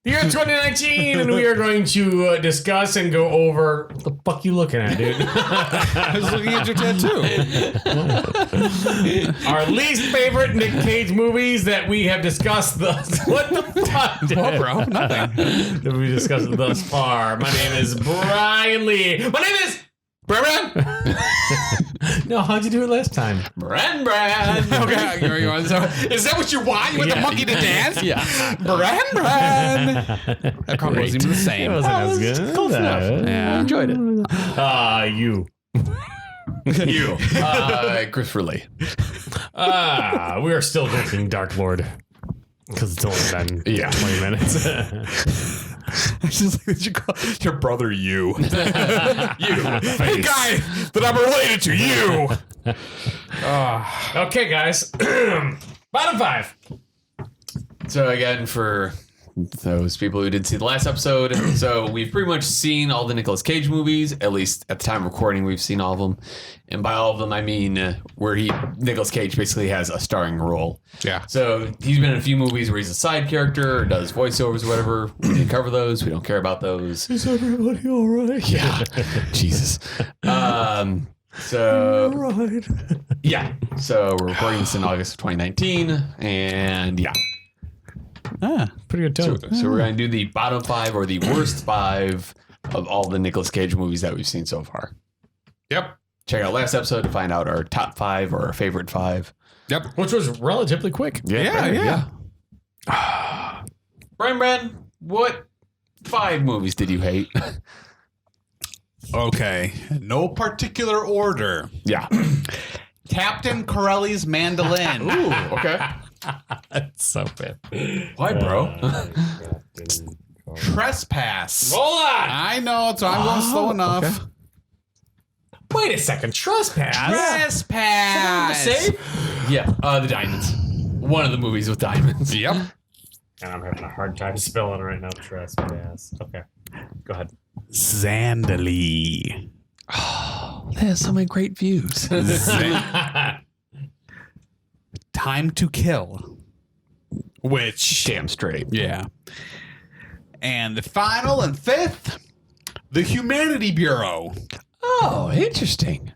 Here in 2019, and we are going to discuss and go over what the fuck you looking at, dude. I was looking at your tattoo. Our least favorite Nick Cage movies that we have discussed thus. What the fuck, dude? Well, bro, nothing. That we discussed thus far. My name is Brian Lee. My name is Brandan. No, how'd you do it last time? Brandan. Okay, so is that what you want? You want the monkey to dance? Yeah. Brandan. That probably wasn't even the same. It wasn't as good. Close enough. Yeah. I enjoyed it. You. You. Christopher Lee. We are still drinking Dark Lord. Because it's only been 20 minutes. It's just like you call your brother you. You. The guy that I'm related to, you. Okay, guys. Bottom 5. So again, for those people who didn't see the last episode, so we've pretty much seen all the Nicolas Cage movies, at least at the time of recording, we've seen all of them. And by all of them, I mean where Nicolas Cage basically has a starring role. Yeah. So he's been in a few movies where he's a side character or does voiceovers or whatever. We didn't cover those. We don't care about those. Is everybody all right? Yeah. Jesus. So Right. yeah. So we're recording this in August of 2019, and yeah. Pretty good tone. So we're going to do the bottom 5 or the worst 5 of all the Nicolas Cage movies that we've seen so far. Yep. Check out last episode to find out our top 5 or our favorite 5. Yep. Which was relatively quick. Yeah. Brad, what 5 movies did you hate? Okay. No particular order. Yeah. Captain Corelli's mandolin. Ooh, okay. That's so bad. Why, bro? Trespass. Hold on. I know, so I'm going slow enough. okay. Wait a second. Trespass. Trespass. Save? Yeah, the diamonds. One of the movies with diamonds. Yep. And I'm having a hard time spelling right now. Trespass. Okay. Go ahead. Zandali. Oh, they have so many great views. Time to Kill. Which, Damn straight. yeah. And the final and 5th, The Humanity Bureau. Oh, interesting.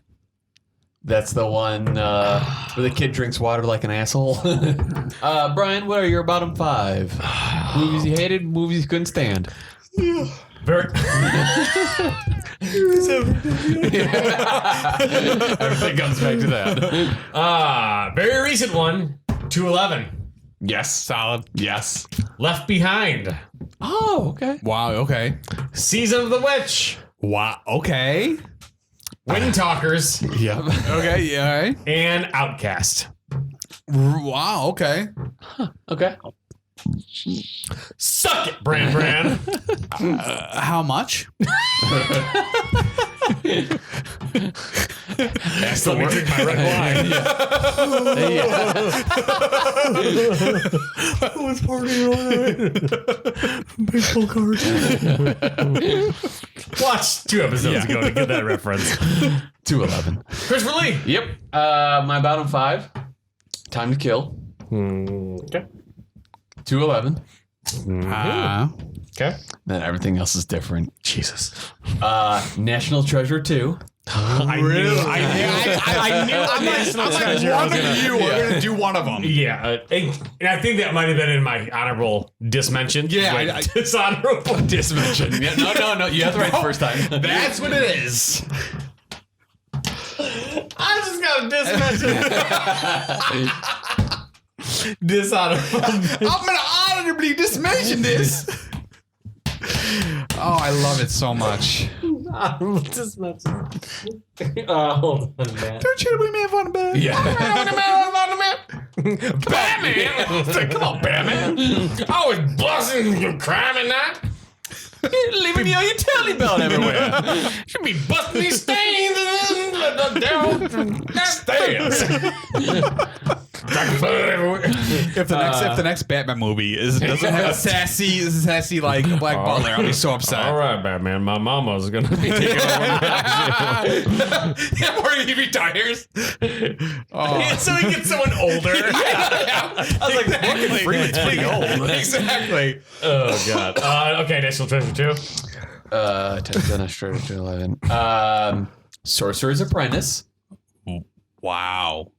That's the one where the kid drinks water like an asshole. Brian, what are your bottom 5? Movies you hated, movies you couldn't stand. Very. Everything comes back to that. Very recent one. 211. Yes. Solid. Yes. Left Behind. Oh, okay. Wow, okay. Season of the Witch. Wow, okay. Wind Talkers. Yep. Okay, yeah. And Outcast. Wow, okay. Okay. Suck it, Bran. How much? That's the word. My red wine. I was partying all night. Baseball cards. Watch 2 episodes ago to get that reference. 211. Christopher Lee. Yep. My bottom 5. Time to Kill. Okay. 211. Okay. Then everything else is different. Jesus. National Treasure 2. I knew. I'm like one of you are going to do one of them. Yeah, and I think that might have been in my honorable dismention. Yeah, dishonorable Dismention. Yeah, no. You have to write the first time. That's what it is. I just got a dismention. Dishonorable. I'm going to honorably dismention this. Oh, I love it so much. Honorable dismension. Hold on, man. Don't you we may fun about it? Yeah. Batman. Come on, Batman. I was busting your crime at night. You're leaving me on your telly belt everywhere. Should be busting these stains and the stains. If the next Batman movie doesn't have a sassy like Black Butler, I'll be so upset. All right, Batman. My mama's gonna be taking over. Before he retires. So he gets someone older. I was like, Morgan Freeman's pretty old. Exactly. Oh god. Okay, National Treasure 2. 10 Treasure to 11. Sorcerer's Apprentice. Wow.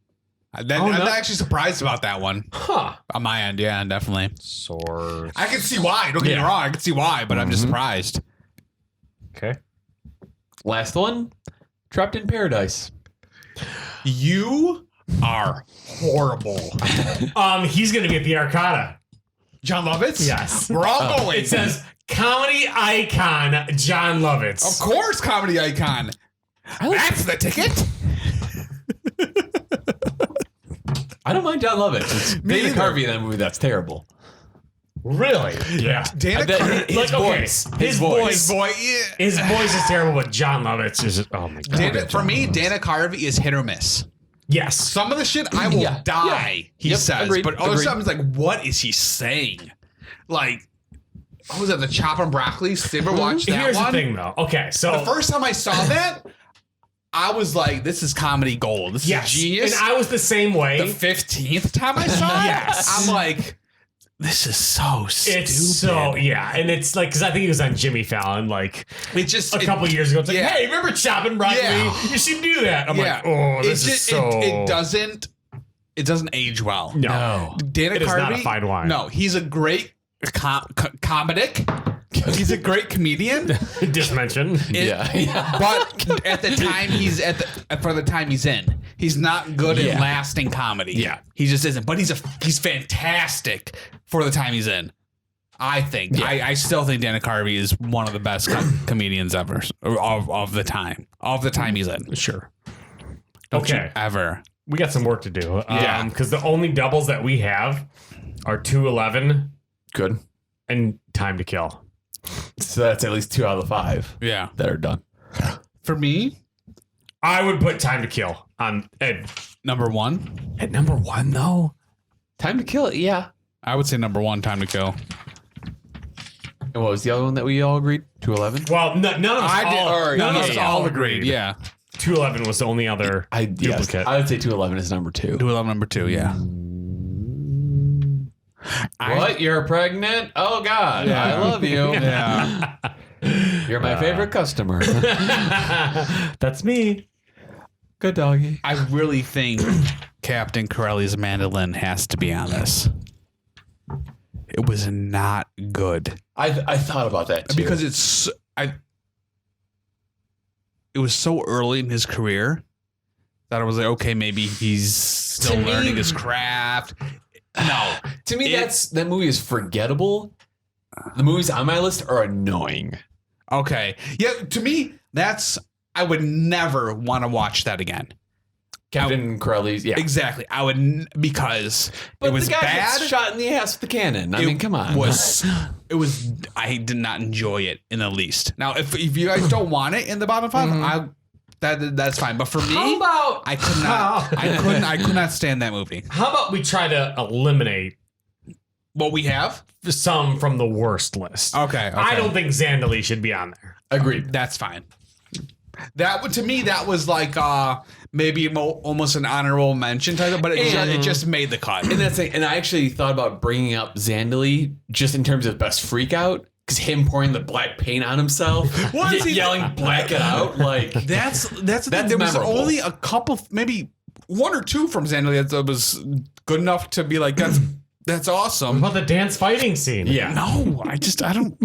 I'm actually surprised about that one. Huh. On my end, yeah, definitely. Source. I can see why. Don't get me wrong. I can see why, but I'm just surprised. Okay. Last one. Trapped in Paradise. You are horrible. He's gonna be at the Arcada. John Lovitz? Yes. We're all going. It says comedy icon John Lovitz. Of course, comedy icon. That's the ticket. I don't mind John Lovitz. It's Dana Carvey in that movie. That's terrible. Really? Yeah. Dana Carvey. His voice. His voice. Yeah. His voice is terrible, but John Lovitz is. Oh my god. For me, Dana Carvey is hit or miss. Yes. Some of the shit I will die. He says, agreed, but other stuff is like, what is he saying? Like, what was that? The Chop and Broccoli. Did you ever watch that Here's one? the thing, though. Okay, so The first time I saw that, I was like, this is comedy gold. This is genius. And I was the same way. The 15th time I saw it, Yes. I'm like, this is so stupid. It's so and it's like because I think he was on Jimmy Fallon like It just a couple years ago. It's like, hey, remember chopping broccoli? Yeah. You should do that. I'm like, oh, this is so. It doesn't age well. No. Dana It Carvey, is not a fine wine. No, he's a great comedic. He's a great comedian. Just mention. But at the time for the time he's in, he's not good at lasting comedy. Yeah. He just isn't. But he's fantastic for the time he's in. I think. Yeah. I still think Dana Carvey is one of the best comedians ever of the time. Of the time he's in. Sure. Don't you ever. We got some work to do. Yeah. Because the only doubles that we have are 211 Good. and Time to Kill. So that's at least 2 out of the 5 that are done. For me, I would put Time to Kill on number 1. at number 1, though. Time to Kill it, yeah. I would say number 1, Time to Kill. And what was the other one that we all agreed? 211? Well, none of us all agreed. Yeah. 211 was the only other duplicate. I would say 211 is number 2. 211 number 2, yeah. What? You're pregnant? Oh, God. Yeah. I love you. Yeah. You're my favorite customer. That's me. Good doggy. I really think Captain Corelli's mandolin has to be on this. It was not good. I thought about that too. Because it was so early in his career that I was like, okay, maybe he's still learning his craft. No. To me, that movie is forgettable. The movies on my list are annoying. Okay. Yeah, to me, I would never want to watch that again. Captain Corelli's, yeah. Exactly. I would, because But it was the guy bad. gets shot in the ass with the cannon. I mean, come on. I did not enjoy it in the least. Now, if you guys don't want it in the bottom 5, that's fine. But for me, How about I could not stand that movie. How about we try to eliminate What we have? some from the worst list? Okay. I don't think Zandali should be on there. Agreed. That's fine. To me, that was like maybe almost an honorable mention title, but it just made the cut. And that's and I actually thought about bringing up Zandali just in terms of best freakout because him pouring the black paint on himself, yelling "black it out" like that's there memorable. was only a couple, maybe 1 or 2 from Zandali that was good enough to be like that's awesome. What about the dance fighting scene? Yeah. No, I don't.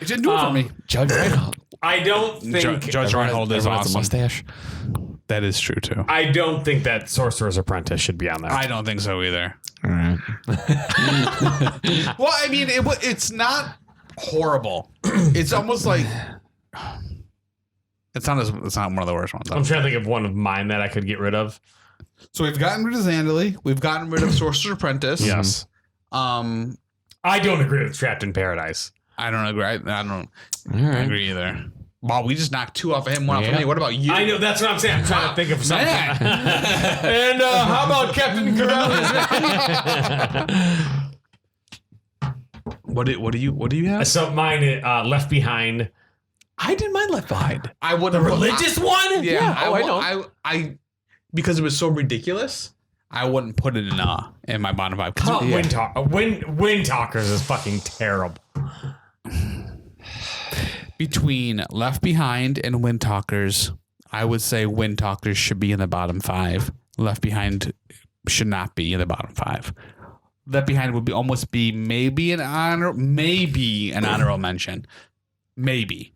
It didn't do it for me. Judge Reinhold. I don't think Judge Reinhold is Everyone has awesome. a mustache. That is true too. I don't think that Sorcerer's Apprentice should be on there. I don't think so either. All right. Well, I mean, it's not horrible. It's almost like it's not one of the worst ones. I'm trying to think of one of mine that I could get rid of. So we've gotten rid of Zandali. We've gotten rid of Sorcerer's Apprentice. Yes. I I don't agree with Trapped in Paradise. don't agree. I don't All right. agree either. Wow, we just knocked 2 off of him, 1 off of Yeah. me. What about you? I know, that's what I'm saying. I'm trying to think of something. Man. And how about Captain Corelli's? What do you have? So mine, Left Behind. I didn't mind Left Behind. I would The religious one? Yeah, I know. I because it was so ridiculous, I wouldn't put it in my bottom 5. Oh, Wind Talkers is fucking terrible. Between Left Behind and Wind Talkers, I would say Wind Talkers should be in the bottom 5. Left Behind should not be in the bottom 5. Left Behind would almost be maybe an honorable mention, maybe.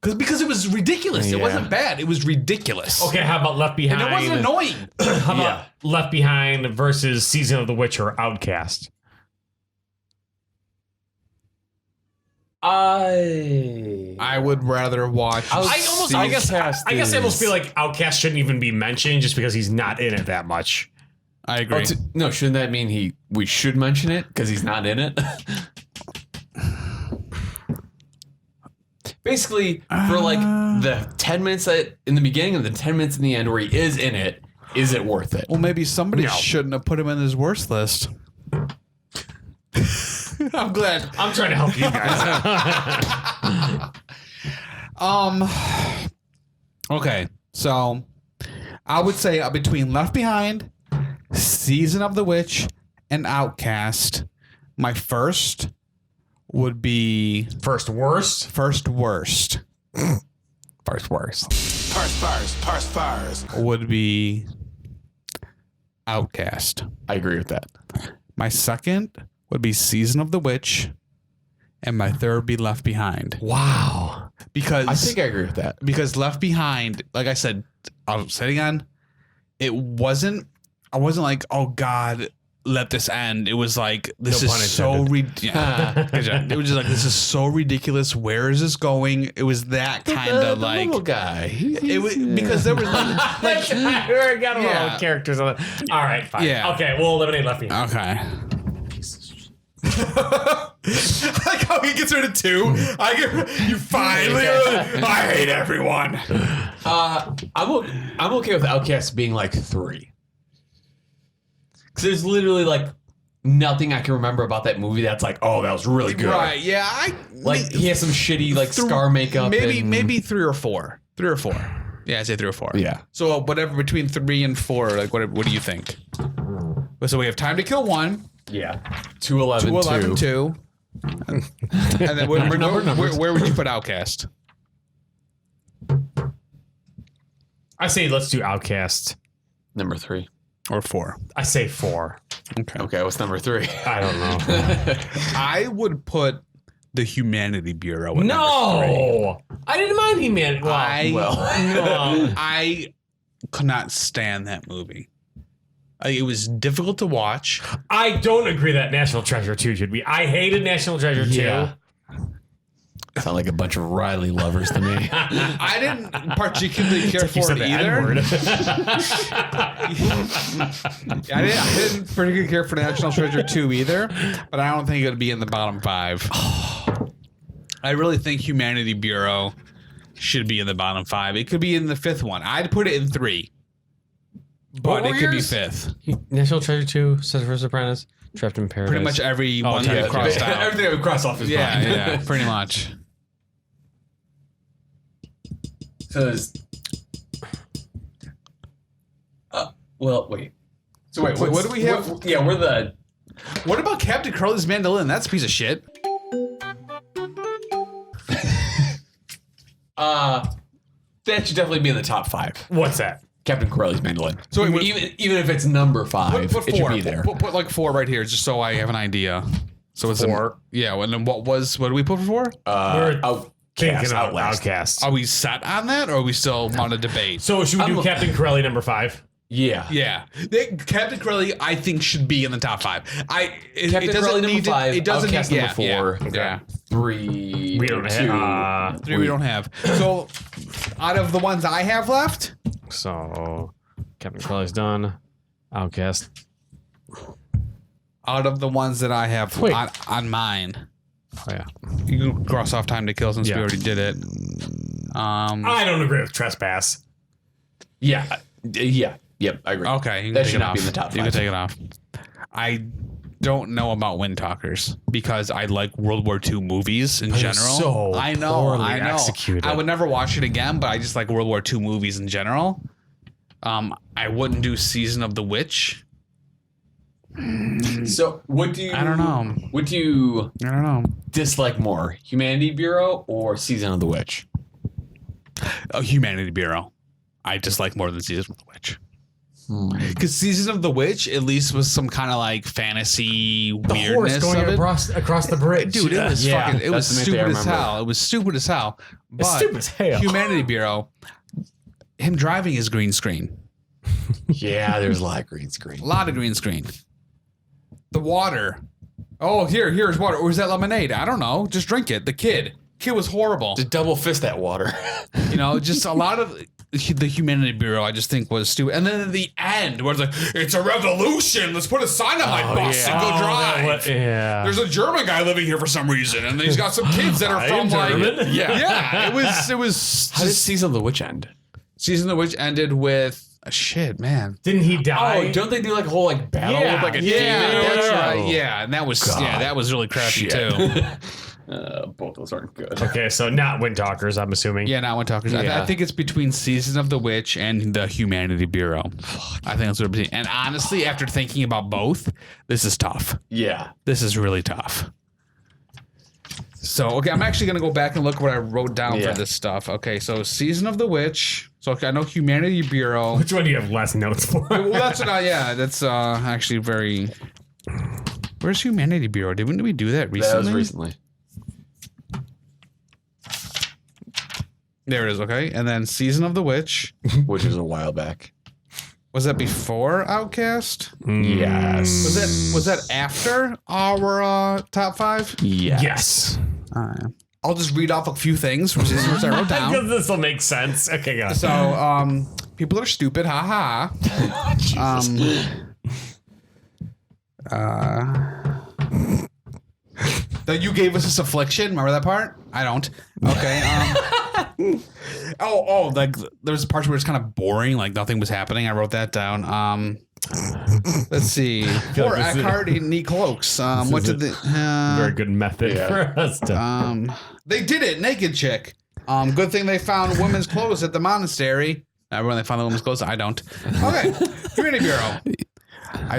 Because it was ridiculous. Yeah. It wasn't bad. It was ridiculous. Okay, how about Left Behind? And it wasn't annoying. How about Left Behind versus Season of the Witch or Outcast? I would rather watch. I guess I almost feel like Outcast shouldn't even be mentioned just because he's not in it that much. I agree. No, shouldn't that mean we should mention it because he's not in it? Basically, for like the 10 minutes in the beginning and the 10 minutes in the end where he is in it, is it worth it? Well, maybe somebody shouldn't have put him in his worst list. I'm glad. I'm trying to help you guys. Okay, so I would say between Left Behind, Season of the Witch, and Outcast, my first would be First worst. first worst would be Outcast. I agree with that. My second would be Season of the Witch, and my third would be Left Behind. Wow. Because I think I agree with that. Because Left Behind, like I said, I'll say it again, I wasn't like, oh God, let this end. It was like, this is so ridiculous. It was just like, this is so ridiculous. Where is this going? It was that kind of the like little guy. it was because there was like We got a lot of characters on it. All right, fine. Yeah. Okay, we'll eliminate Left Behind. okay. Like how he gets rid of 2. You finally. I hate everyone. I'm okay with Outcast being like 3. Because there's literally like nothing I can remember about that movie that's like, oh, that was really good. Right? Yeah. Like he has some shitty like scar makeup. Maybe 3 or 4. 3 or 4. Yeah, I'd say 3 or 4. Yeah. So whatever between 3 and 4, like what do you think? So we have Time to Kill 1, Yeah. 211, 211 2, and then where would you put Outcast? I say let's do Outcast. Number 3. Or 4? I say 4. Okay, what's number 3? I don't know. I would put the Humanity Bureau. At No, I didn't mind He-Man. I could not stand that movie. It was difficult to watch. I don't agree that National Treasure 2 should be. I hated National Treasure 2. Yeah. Sound like a bunch of Riley lovers to me. I didn't particularly care for it either. I didn't particularly care for National Treasure 2 either, but I don't think it would be in the bottom 5. I really think Humanity Bureau should be in the bottom 5. It could be in the 5th one. I'd put it in 3. But it could be 5th. National Treasure 2, Cesar Apprentice, Trapped in Paradise. Pretty much every one that I've crossed out. Everything I would cross off is Yeah, mine. yeah, pretty much. Well, wait. So wait, what do we have? We're the... What about Captain Crowley's mandolin? That's a piece of shit. That should definitely be in the top 5. What's that? Captain Corelli's mandolin. So So wait, even if it's number 5, Put it 4. should be there. Put like 4 right here, just so I have an idea. So it's 4. Yeah, and then what do we put for 4? We're thinking about Outlast. Outcast. Are we set on that, or are we still want to debate? So should we do Captain Corelli number 5? Yeah. Yeah, Captain Crowley, I think, should be in the top 5. It Captain doesn't Corelli need number 5. It doesn't Outcast need, number 4. Yeah. 3. We don't 2. have. 3 we don't have. So out of the ones I have left, So Captain Corelli's done. Outcast. out of the ones that I have Wait. on mine, Oh yeah. you can cross off Time to Kill since we Yeah. already did it. I don't agree with Trespass. Yeah. Yep. I agree. Okay, you can That take should it not off. be in the top You 5. can take it off. I don't know about Wind Talkers because I like World War II movies in general. so I know. poorly executed. I would never watch it again, but I just like World War II movies in general. I wouldn't do Season of the Witch. So what do you? I don't know. What do you I don't know. dislike more, Humanity Bureau or Season of the Witch? Humanity Bureau. I dislike more than Season of the Witch. Because Season of the Witch at least was some kind of like fantasy The horse weirdness going of it. across the bridge. Dude, it was Yeah. fucking. It was That's the main thing I stupid as remember. hell. It was stupid as hell. But It's stupid as hell. Humanity Bureau, him driving is green screen. Yeah, there's a lot of green screen. A lot of green screen. The water. Oh, here's water. Or is that lemonade? I don't know. Just drink it. The kid was horrible. Just double fist that water. You know, just a lot of the Humanity Bureau I just think was stupid. And then at the end where it's like, it's a revolution. Let's put a sign on my bus and go drive. Yeah. There's a German guy living here for some reason, and he's got some kids that are I from am like German. yeah. It was How did just Season of the Witch end? Season of the Witch ended with shit, man. Didn't he die? Oh, don't they do like a whole like battle Yeah. with like a Yeah, demon? that's Oh. right. Yeah, and that was that was really crappy Shit. too. Both those aren't good. Okay, so not Wind Talkers, I'm assuming. Yeah, not one talkers. Yeah. I think it's between Season of the Witch and the Humanity Bureau. I think that's what it's between. And honestly, after thinking about both, this is tough. Yeah. This is really tough. So, okay, I'm actually going to go back and look what I wrote down Yeah. for this stuff. Okay, so Season of the Witch. So, okay, I know Humanity Bureau. Which one do you have less notes for? Well, that's not, yeah, that's actually very. Where's Humanity Bureau? Didn't we do that recently? That was recently. There it is, okay. And then Season of the Witch. Which was a while back. Was that before Outcast? Yes. Was that after our top 5? Yes. I'll just read off a few things from Season which I wrote down. Because this will make sense. Okay, go. So, people are stupid, haha. That you gave us this affliction. Remember that part? I don't. Okay. Like there's parts where it's kind of boring, like nothing was happening. I wrote that down. Let's see. Poor this is- Eckhart in neat cloaks. What is did they? Very good method for us to. They did it. Naked chick. Good thing they found women's clothes at the monastery. Everyone they found the women's clothes. I don't. Okay. Community Bureau.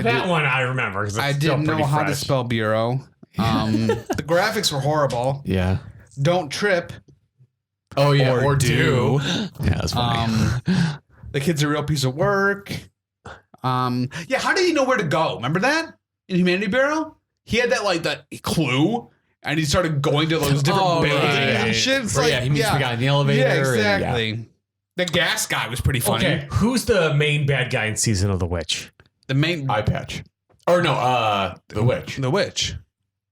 That one I remember. 'cause it's I still didn't know pretty how to fresh. spell bureau. The graphics were horrible. Yeah. Don't trip. Oh yeah. Or do. Yeah, that's funny. The kid's a real piece of work. Yeah, how did he know where to go? Remember that in Humanity Bureau? He had that clue, and he started going to those different buildings right. and shit. It's Or, like, yeah, he meets the guy in the elevator. Yeah, and- exactly. The gas guy was pretty funny. Okay, who's the main bad guy in Season of the Witch? The main Eye patch. Or no, the witch. the witch.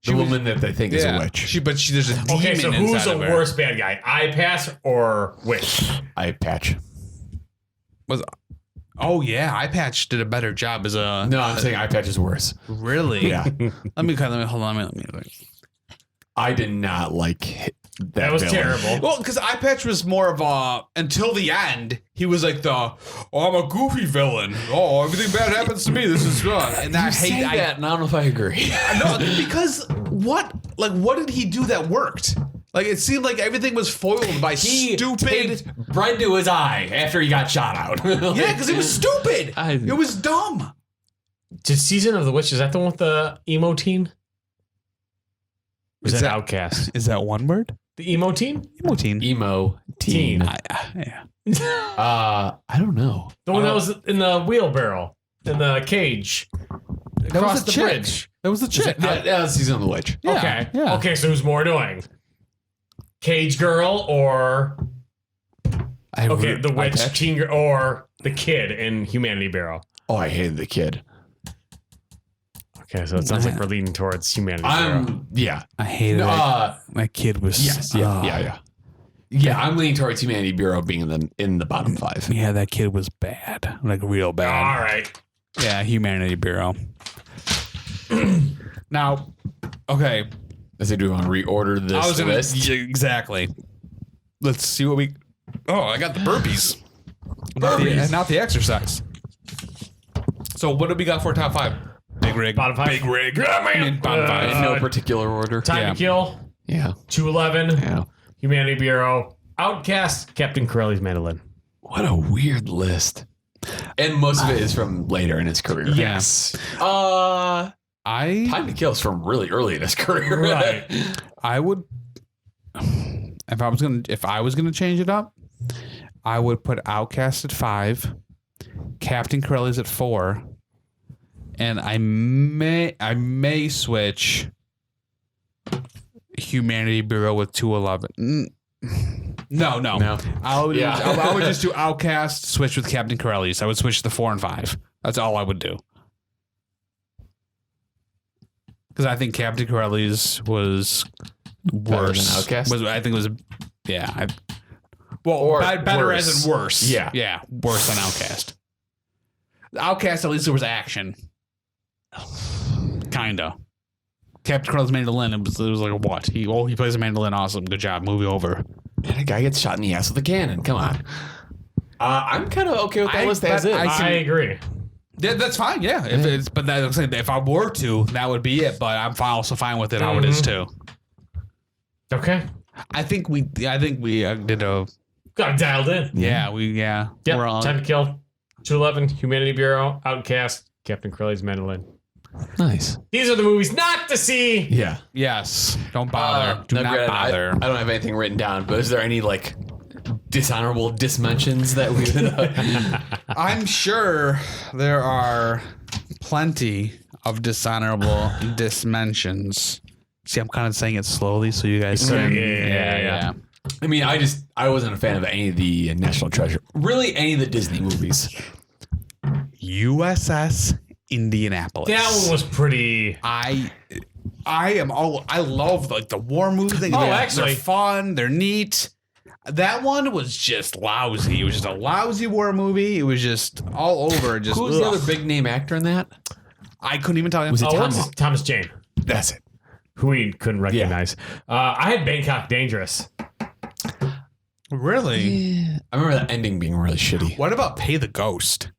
The woman that they think is a witch. There's a demon Okay, so who's inside the of her. worst bad guy? Eye Pass or Witch? Eye patch. Oh yeah, Eye Patch did a better job as a. No, I'm saying eye patch is worse. Really? Yeah. Let me hold on. Let me. I did not like That was villain. terrible. Well, because Eye Patch was more of a until the end. He was like I'm a goofy villain. Oh, everything bad happens to me. This is fun. And I hate that, and I don't know if I agree. No, because what did he do that worked? Like it seemed like everything was foiled by stupid. taped bread to his eye after he got shot out. Yeah, because it was stupid. It was dumb. Did Season of the Witch, is that the one with the emo teen? Or is Is that that- Outcast? Is that one word? The emo teen? Emo teen. Emo teen. Yeah. I don't know. The one that was in the wheelbarrow, in the cage, across the bridge. That was the chick. That was Season of the Witch. Yeah, Okay. yeah. Okay, so who's more annoying? Cage girl or the witch, Patch? teen girl, or the kid in Humanity Bureau? Oh, I hated the kid. Okay, so it sounds like we're leaning towards Humanity Bureau. Yeah. I hated No, that kid was. yes. Yeah, I'm leaning towards Humanity Bureau being in the bottom 5. Yeah, that kid was bad. Like real bad. All right. Yeah, Humanity Bureau. Now, okay. I said, do we want to reorder this I was gonna list? yeah, exactly. Let's see what we. Oh, I got the burpees. Not the exercise. So what do we got for top 5? Big rig. Bottom 5. Big rig. Yeah, man. Bottom 5. In no particular order. Time to Kill. Yeah. 211. Yeah. Humanity Bureau. Outcast. Captain Corelli's Mandolin. What a weird list. And most of it is from later in his career. Yes. Time to Kill is from really early in his career. Right. I would, if I was gonna change it up, I would put Outcast at 5, Captain Corelli's at 4, and I may switch Humanity Bureau with 211. No. I would just do Outcast, switch with Captain Corelli's. I would switch the 4 and 5. That's all I would do. Because I think Captain Corelli's was worse. Than Outcast? Better worse. as in worse. Yeah. Worse than Outcast. Outcast, at least there was action. Kinda. Captain Corelli's Mandolin, it was like a what? He plays a mandolin, awesome, good job, movie over. And a guy gets shot in the ass with a cannon. Come on. I'm kind of okay with that list as is. I agree. Yeah, that's fine. Yeah, if I were to, that would be it. But I'm also fine with it how it is too. Okay. I think we did a Got it dialed in. yeah. Yep. We're on. Time to Kill. 211. Humanity Bureau. Outcast. Captain Corelli's Mandolin. Nice. These are the movies not to see. Yeah. Yes. Don't bother. Do Now, not granted, bother. I don't have anything written down, but is there any like dishonorable dismentions that we would? I'm sure there are plenty of dishonorable dismentions. See, I'm kind of saying it slowly so you guys can. Yeah. I mean, I wasn't a fan of any of the National Treasure. Really, any of the Disney movies. USS Indianapolis. That one was pretty. I love like the war movies. Actually. They're fun. They're neat. That one was just lousy. It was just a lousy war movie. It was just all over. Just Who was the other big name actor in that? I couldn't even tell you. Was it Thomas Jane, That's it. who we couldn't recognize. I had Bangkok Dangerous. Really? I remember that ending being really shitty. What about Pay the Ghost?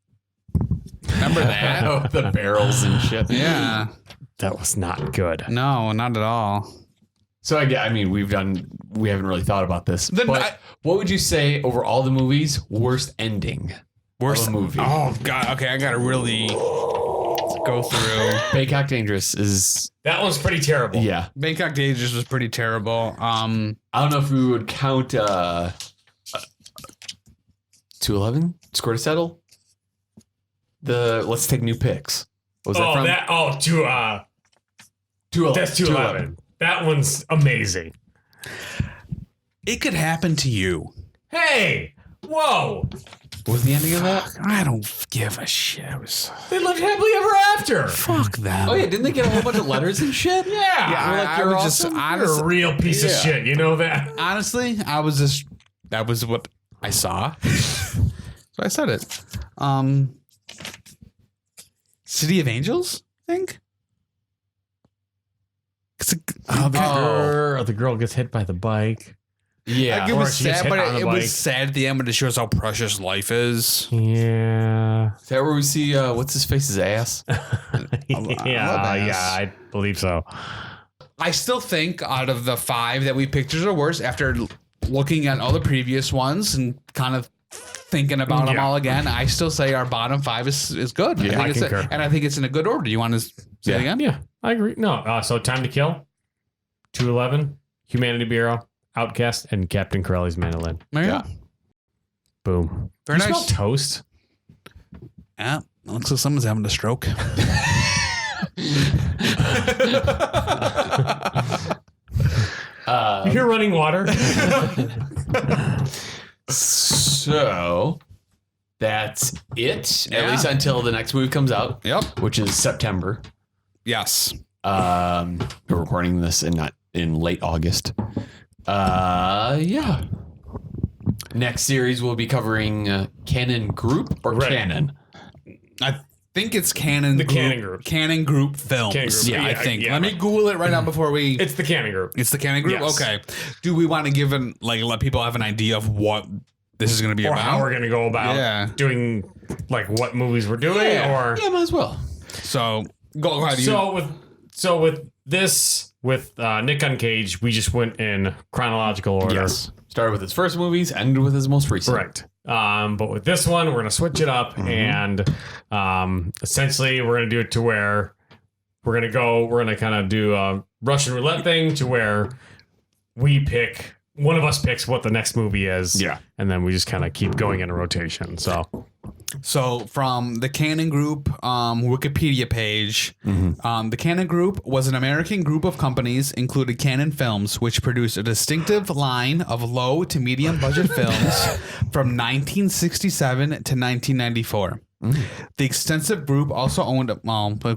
Remember that? Oh, the barrels and shit. Yeah. That was not good. No, not at all. So I mean, we haven't really thought about this. Then But what would you say over all the movies, worst ending? Worst of a movie. Oh God. Okay, I gotta really go through. Bangkok Dangerous is That one's pretty terrible. yeah. Bangkok Dangerous was pretty terrible. I don't know if we would count 211 Score to Settle. Let's take new picks. What was that from? That's 211. 211. That one's amazing. It could happen to you. Hey, whoa! What was the ending of that? I don't give a shit. They lived happily ever after. Fuck them. Oh yeah, didn't they get a whole bunch of letters and shit? Yeah. Yeah, We're like, I you're was awesome. just You're a real piece of shit. You know that? honestly, that was what I saw. So I said it. City of Angels, I think. The girl gets hit by the bike. Yeah. Like, it Or was she gets sad, hit but on the it bike. was sad at the end, but it shows how precious life is. Yeah. Is that where we see what's his face's ass? I believe so. I still think out of the 5 that we picked are the worst, after looking at all the previous ones and kind of thinking about them all again, I still say our bottom 5 is good. Yeah, I think concur. and I think it's in a good order. You want to say it again? Yeah, I agree. No, so Time to Kill, 211, Humanity Bureau, Outcast, and Captain Corelli's Mandolin. There you go. Boom. Very you nice. smell toast? Yeah, looks like someone's having a stroke. You hear running water? So that's it. Yeah. At least until the next movie comes out. Yep. Which is September. Yes. We're recording this in late August. Yeah. Next series we'll be covering Canon Group or Right. Canon. I think it's Canon. The Canon Group. Canon Group films. Canon Group. Yeah, I Yeah, think. yeah. Let me Google it right now before we. It's the Canon Group. It's the Canon Group. Yes. Okay. Do we want to let people have an idea of what this is going to be or about. how we're going to go about doing like what movies we're doing, or might as well. So go ahead. with Nick Uncaged, we just went in chronological order. Yes. Started with his first movies, ended with his most recent. Correct. But with this one, we're going to switch it up, and essentially we're going to do it to where we're going to kind of do a Russian roulette thing to where one of us picks what the next movie is. Yeah. And then we just kind of keep going in a rotation. So from the Canon Group Wikipedia page, the Canon Group was an American group of companies, included Canon Films, which produced a distinctive line of low to medium budget films from 1967 to 1994. The extensive group also owned,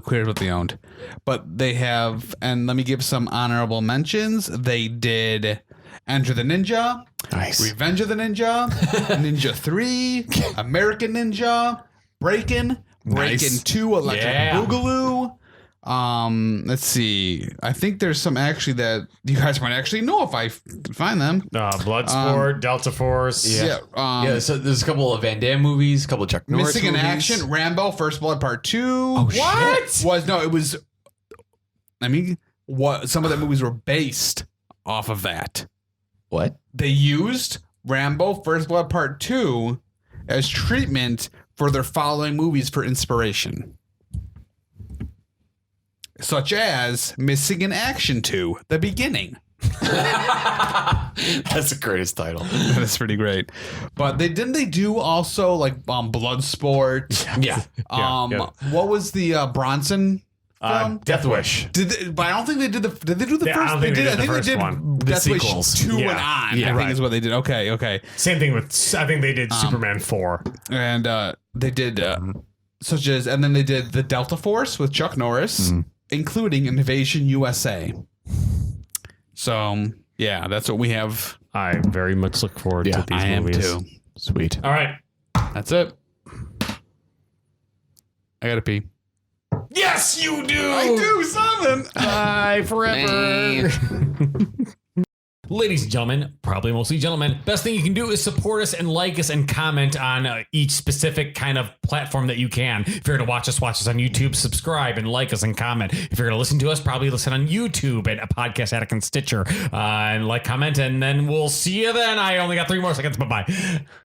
clear what they owned, but they have, and let me give some honorable mentions. They did Enter the Ninja, Nice. Revenge of the Ninja, Ninja 3, American Ninja, Breakin' Nice. 2, Electric Boogaloo. Let's see. I think there's some actually that you guys might actually know if I can find them. Bloodsport, Delta Force. Yeah. So there's a couple of Van Damme movies, a couple of Chuck Norris Missing in movies. Action, Rambo, First Blood Part 2. Oh, What? It was. I mean, some of the movies were based off of that. What? They used Rambo, First Blood Part 2 as treatment for their following movies for inspiration. Such as Missing in Action 2, The Beginning. That's the greatest title. That's pretty great. But they do also like Bloodsport. Yeah. What was the Bronson film? Death Wish. But I don't think they did Did they do the Yeah, I first? don't think they did the I think first they did one. The Death Wish sequels. 2 Yeah. and on. Yeah, I think right. is what they did. Okay. Same thing with, I think they did Superman 4. And they did such as, and then they did the Delta Force with Chuck Norris, including Invasion USA. So yeah, that's what we have. I very much look forward to these I movies. am too. Sweet. All right. That's it. I gotta pee. Yes, you do. I do something. Bye forever. Ladies and gentlemen, probably mostly gentlemen, best thing you can do is support us and like us and comment on each specific kind of platform that you can. If you're going to watch us on YouTube, subscribe and like us and comment. If you're going to listen to us, probably listen on YouTube at a Podcast Addict and Stitcher and like, comment, and then we'll see you then. I only got 3 more seconds. Bye-bye.